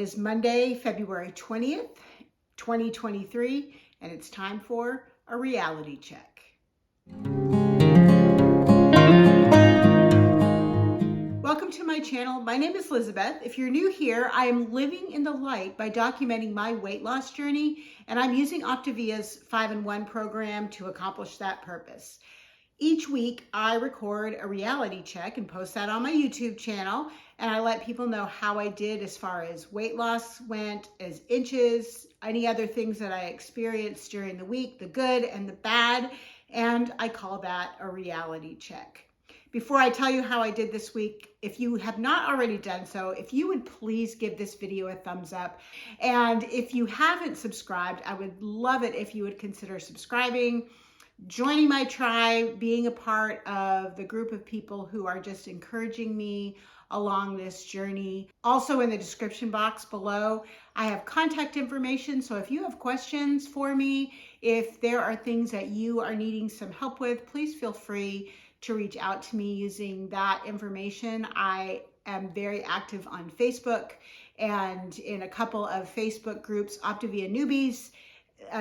is Monday, February 20th, 2023, and it's time for a reality check. Welcome to my channel. My name is Lizabeth. If you're new here, I am living in the light by documenting my weight loss journey, and I'm using Optavia's 5-in-1 program to accomplish that purpose. Each week, I record a reality check and post that on my YouTube channel, and I let people know how I did as far as weight loss went, as inches, any other things that I experienced during the week, the good and the bad, and I call that a reality check. Before I tell you how I did this week, if you have not already done so, if you would please give this video a thumbs up. And if you haven't subscribed, I would love it if you would consider subscribing, joining my tribe, being a part of the group of people who are just encouraging me along this journey. Also in the description box below, I have contact information. So if you have questions for me, if there are things that you are needing some help with, please feel free to reach out to me using that information. I am very active on Facebook and in a couple of Facebook groups, Optavia Newbies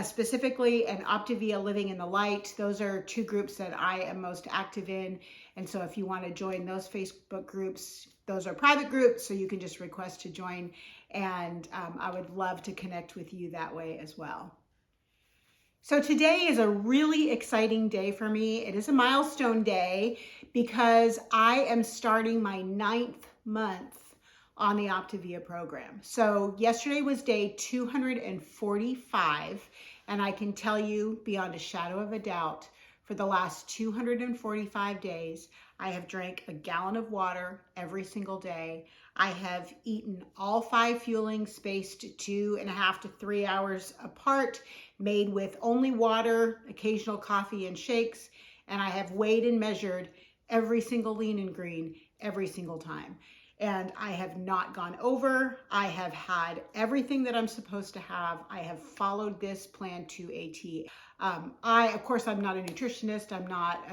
specifically, and Optavia Living in the Light. Those are two groups that I am most active in. And so if you want to join those Facebook groups, those are private groups, so you can just request to join. And I would love to connect with you that way as well. So today is a really exciting day for me. It is a milestone day because I am starting my 9th month on the Optavia program. So yesterday was day 245, and I can tell you beyond a shadow of a doubt, for the last 245 days, I have drank a gallon of water every single day. I have eaten all 5 fuelings spaced 2.5 to 3 hours apart, made with only water, occasional coffee and shakes, and I have weighed and measured every single lean and green every single time. And I have not gone over. I have had everything that I'm supposed to have. I have followed this plan to a T. Of course, I'm not a nutritionist. I'm not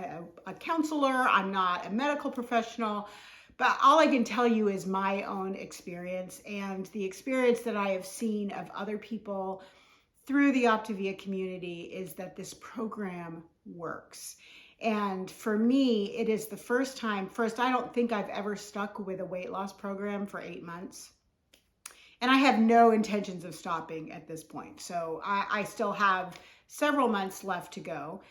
a counselor. I'm not a medical professional. But all I can tell you is my own experience and the experience that I have seen of other people through the Optavia community is that this program works. And for me, it is the first time. First, I don't think I've ever stuck with a weight loss program for 8 months. And I have no intentions of stopping at this point. So I still have several months left to go.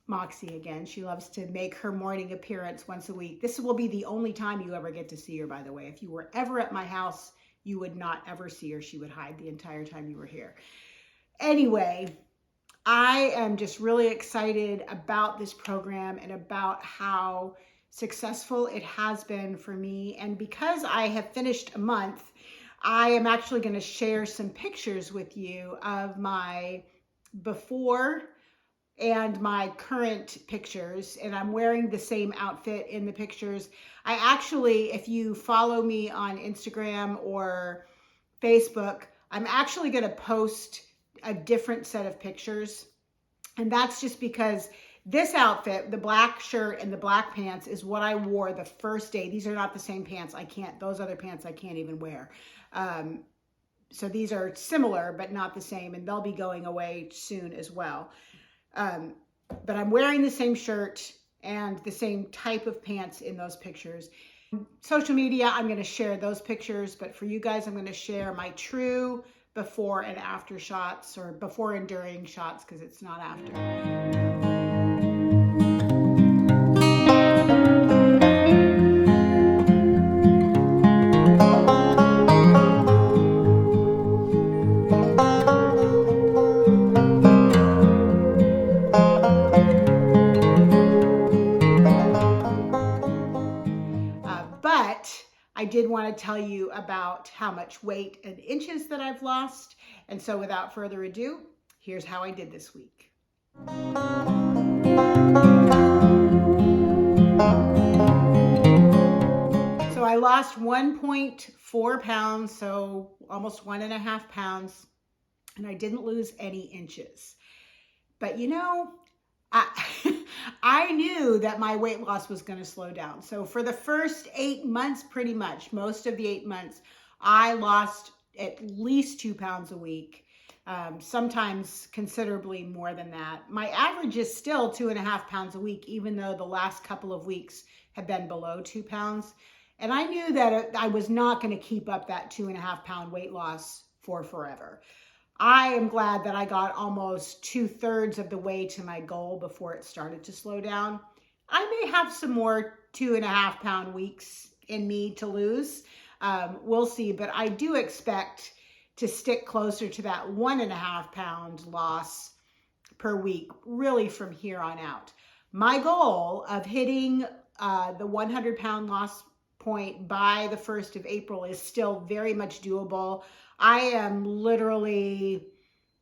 Moxie again, she loves to make her morning appearance once a week. This will be the only time you ever get to see her, by the way. If you were ever at my house, you would not ever see her. She would hide the entire time you were here. Anyway, I am just really excited about this program and about how successful it has been for me. And because I have finished a month, I am actually going to share some pictures with you of my before and my current pictures, and I'm wearing the same outfit in the pictures. I actually, if you follow me on Instagram or Facebook, I'm actually going to post a different set of pictures. And that's just because this outfit, the black shirt and the black pants, is what I wore the first day. These are not the same pants. Those other pants I can't even wear. So these are similar, but not the same, and they'll be going away soon as well. But I'm wearing the same shirt and the same type of pants in those pictures. Social media, I'm going to share those pictures, but for you guys, I'm going to share my true before and after shots, or before and during shots, because it's not after. I did want to tell you about how much weight and inches that I've lost. And so without further ado, here's how I did this week. So I lost 1.4 pounds, so almost 1.5 pounds, and I didn't lose any inches. But you know, I knew that my weight loss was going to slow down. So for the first 8 months, pretty much most of the 8 months, I lost at least 2 pounds a week. Sometimes considerably more than that. My average is still 2.5 pounds a week, even though the last couple of weeks have been below 2 pounds. And I knew that I was not going to keep up that 2.5 pound weight loss for forever. I am glad that I got almost 2/3 of the way to my goal before it started to slow down. I may have some more 2.5 pound weeks in me to lose. We'll see, but I do expect to stick closer to that 1.5 pound loss per week, really from here on out. My goal of hitting the 100 pound loss point by the 1st of April is still very much doable. I am literally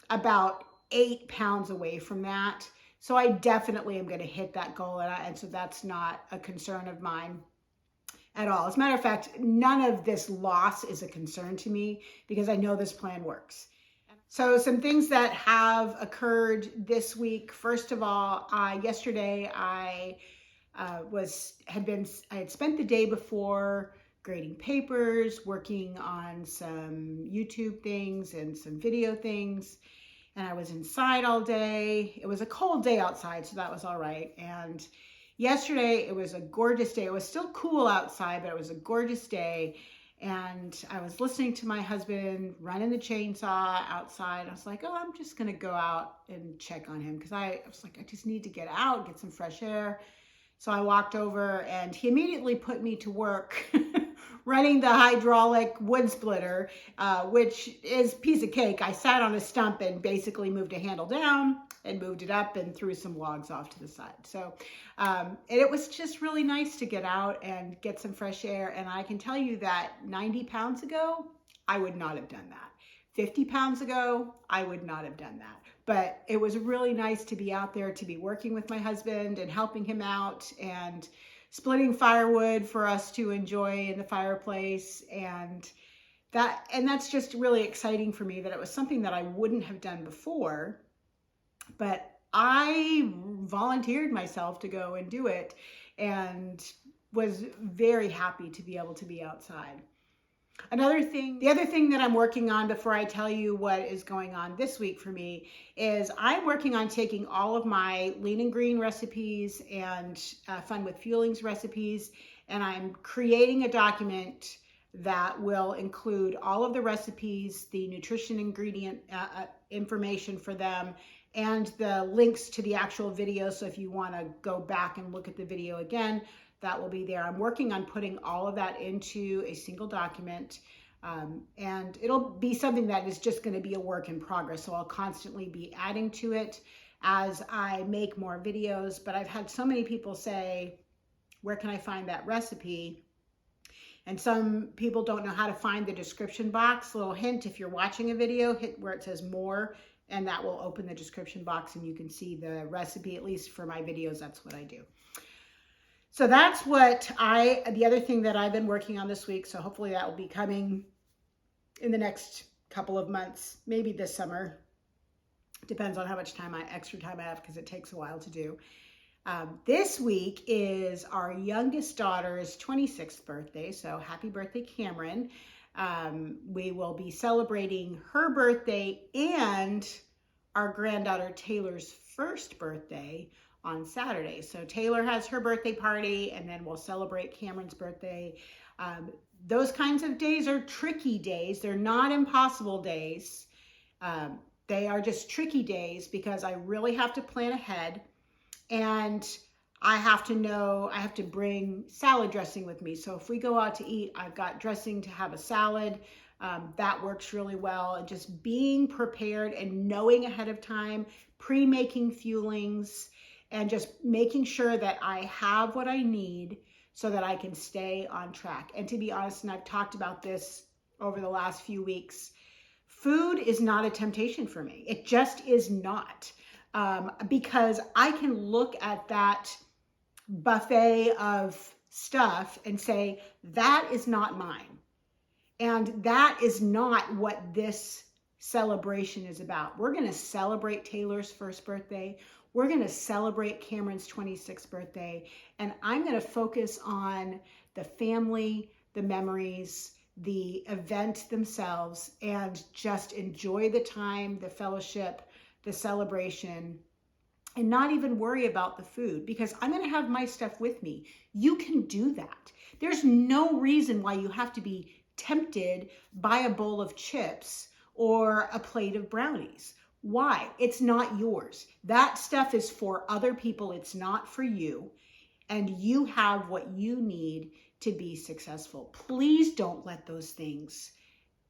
about 8 pounds away from that. So I definitely am going to hit that goal. And so that's not a concern of mine at all. As a matter of fact, none of this loss is a concern to me because I know this plan works. So some things that have occurred this week. First of all, yesterday I had spent the day before grading papers, working on some YouTube things and some video things. And I was inside all day. It was a cold day outside, so that was all right. And yesterday, it was a gorgeous day. It was still cool outside, but it was a gorgeous day. And I was listening to my husband running the chainsaw outside. I was like, oh, I'm just going to go out and check on him because I was like, I just need to get out, get some fresh air. So I walked over and he immediately put me to work running the hydraulic wood splitter, which is a piece of cake. I sat on a stump and basically moved a handle down and moved it up and threw some logs off to the side. So and it was just really nice to get out and get some fresh air. And I can tell you that 90 pounds ago, I would not have done that. 50 pounds ago, I would not have done that. But it was really nice to be out there, to be working with my husband and helping him out and splitting firewood for us to enjoy in the fireplace. And that's just really exciting for me that it was something that I wouldn't have done before, but I volunteered myself to go and do it and was very happy to be able to be outside. The other thing that I'm working on before I tell you what is going on this week for me is I'm working on taking all of my lean and green recipes and Fun with Fuelings recipes, and I'm creating a document that will include all of the recipes, the nutrition ingredient information for them, and the links to the actual video. So if you want to go back and look at the video again, that will be there. I'm working on putting all of that into a single document, and it'll be something that is just going to be a work in progress. So I'll constantly be adding to it as I make more videos. But I've had so many people say, where can I find that recipe? And some people don't know how to find the description box. Little hint, if you're watching a video, hit where it says more, and that will open the description box and you can see the recipe. At least for my videos, that's what I do. So that's the other thing that I've been working on this week. So hopefully that will be coming in the next couple of months, maybe this summer. Depends on how much extra time I have because it takes a while to do. This week is our youngest daughter's 26th birthday. So happy birthday, Cameron. We will be celebrating her birthday and our granddaughter Taylor's first birthday on Saturday. So Taylor has her birthday party and then we'll celebrate Cameron's birthday. Those kinds of days are tricky days. They're not impossible days. They are just tricky days because I really have to plan ahead, and I have to bring salad dressing with me. So if we go out to eat, I've got dressing to have a salad. That works really well. And just being prepared and knowing ahead of time, pre-making fuelings, and just making sure that I have what I need so that I can stay on track. And to be honest, and I've talked about this over the last few weeks, food is not a temptation for me. It just is not. Because I can look at that buffet of stuff and say, that is not mine. And that is not what this celebration is about. We're going to celebrate Taylor's first birthday. We're going to celebrate Cameron's 26th birthday, and I'm going to focus on the family, the memories, the event themselves, and just enjoy the time, the fellowship, the celebration, and not even worry about the food, because I'm going to have my stuff with me. You can do that. There's no reason why you have to be tempted by a bowl of chips or a plate of brownies. Why? It's not yours. That stuff is for other people. It's not for you. And you have what you need to be successful. Please don't let those things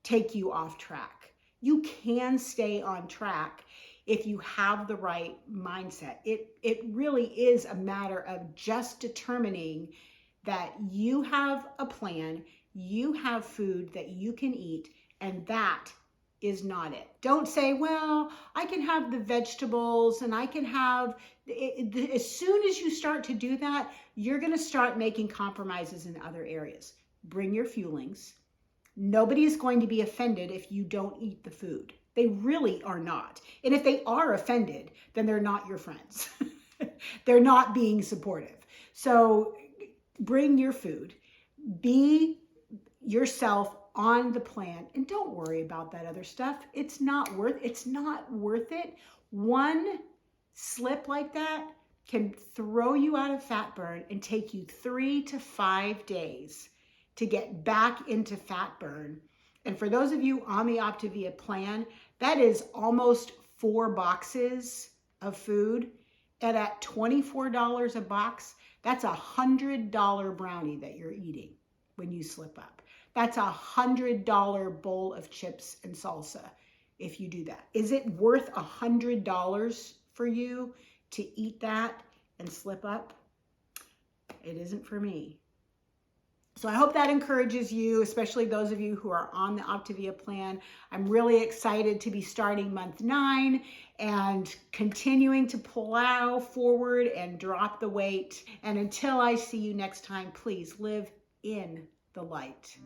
take you off track. You can stay on track if you have the right mindset. It really is a matter of just determining that you have a plan, you have food that you can eat, and that is not it. Don't say, well, I can have the vegetables and I can have, as soon as you start to do that, you're going to start making compromises in other areas. Bring your feelings. Nobody is going to be offended if you don't eat the food. They really are not. And if they are offended, then they're not your friends. They're not being supportive. So bring your food. Be yourself on the plan, and don't worry about that other stuff. It's not worth it. One slip like that can throw you out of fat burn and take you 3 to 5 days to get back into fat burn. And for those of you on the Optavia plan, that is almost 4 boxes of food. And at $24 a box, that's $100 brownie that you're eating when you slip up. That's $100 bowl of chips and salsa if you do that. Is it worth $100 for you to eat that and slip up? It isn't for me. So I hope that encourages you, especially those of you who are on the Optavia plan. I'm really excited to be starting month 9 and continuing to plow forward and drop the weight. And until I see you next time, please live in the light.